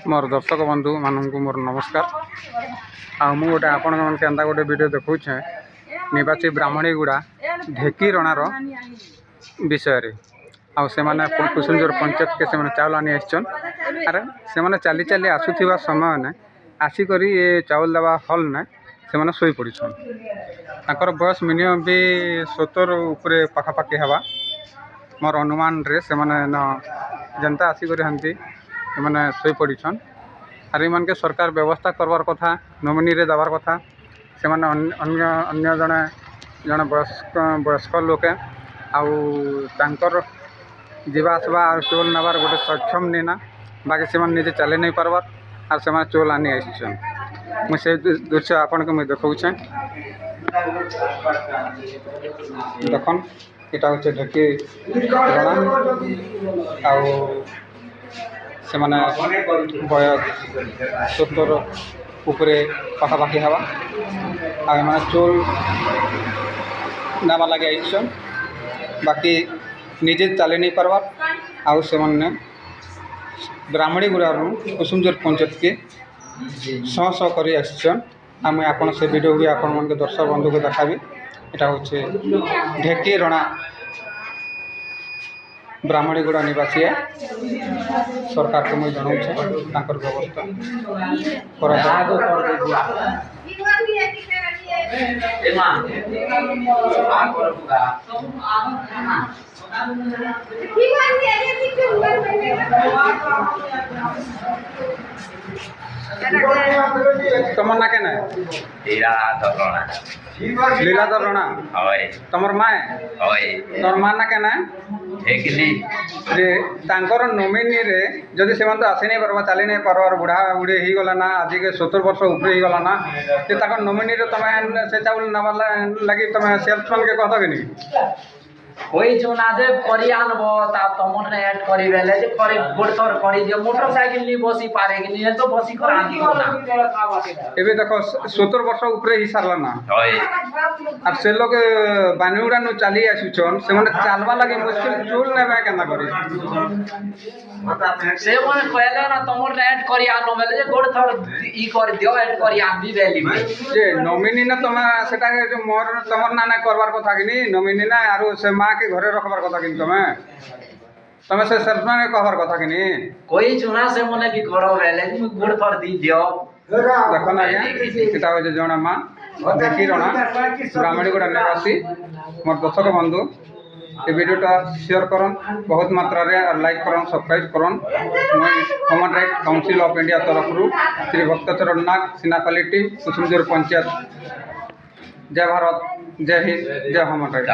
मोर दर्शक बंधु मानू मोर नमस्कार। मु गोटे आपण केन्ता गोटे वीडियो देखुचे निवासी ब्राह्मणीगुड़ा ढेकीरणार विषय से कुसुमजोर पंचायत के से चाउल आनी आसछन। अरे से चली चली आसुथिबा समय ने आसिक ये चाउल देवा हल ने से शोई पड़छन। ताकर बयस मिनिमम भी 70 उपरे पाखापाखि हवा मोर अनुमान रे से जनता आसिक हंती मैंने शोई पड़छन। आर इन के सरकार व्यवस्था करवार कथा नॉमिनी रे देवार कथा से अन्य जड़े जड़े वयस्क लोके आउर जीवा आसवा चोल नबार गोटे सक्षम नहीं ना बाकी से निजे चले नहीं पार्बार और से चोल आनी आसन। मुझे दृश्य आपण को मुझे देखा देखन यहाँ हूँ ढेकी रणा से बयस 70 उपरे पाखापाखि हवा आने चोल नामा लगे आइसन बाकी निजे चली नहीं पार्बार आउ से ब्राह्मणीगुड़ा कुसुमजोर पंचायत के शह शह कर आम आपण से वीडियो भी आपण मन के दर्शक बंधु को देखाबी। यहाँ हूँ ढेकी रणा ब्राह्मणीगुड़ा निवासी सरकार को मुझे जनाऊे व्यवस्था तुम ना के लीलाधर रणा तुम माए तोर माँ ना के नॉमिनी रे जदि से आसी नहीं पार्बा चली नहीं पार्बार बुढ़ा बुढ़ी हो गला ना आज के 70 वर्ष ऊपर हो गला ना नॉमिनी रे तुम से चाउल नवा लगी तुम सेल्समैन के कह कि कोई चुना जे करी आनबो ता तमन रे ऐड करी बेले जे करी गोडथर करी जे मोटरसाइकिल नी बसी पारे कि नी तो बसी कर आंदी कोना एबे देखो 70 वर्ष ऊपर ही सारला ना होय अब से लोग बानुड़ा नु चली आसुछन से माने चालवा लगे मुश्किल चूल नेबे केना करी से माने कहले ना तमन रे ऐड करी आनो बेले जे गोडथर ई कर दियो ऐड करी आंदी बेली जे नॉमिनी ना तुम सेटा जो मोर तमर ना ना करबार कथा कि नी नॉमिनी ना आरो से माँ के घरे रखबार कथा कि तुम्हें से सेल्समैन के कहबार कथा कि कोई चुना से मने की करो बेले गुड़ पर दी दियो देखो ना यहाँ हूँ जड़े माँ ढेकी रणा ब्राह्मणीगुड़ा निवासी मोर दर्शक बंधु ये वीडियोटा शेयर करन बहुत मात्रा रे और लाइक करन सब्सक्राइब करन। Human right council of India तरफ श्री भक्तचरण नाग सिनापाली टीम कुसुमजोर पंचायत। जय भारत जय हिंद जय ह्यूमन राइट।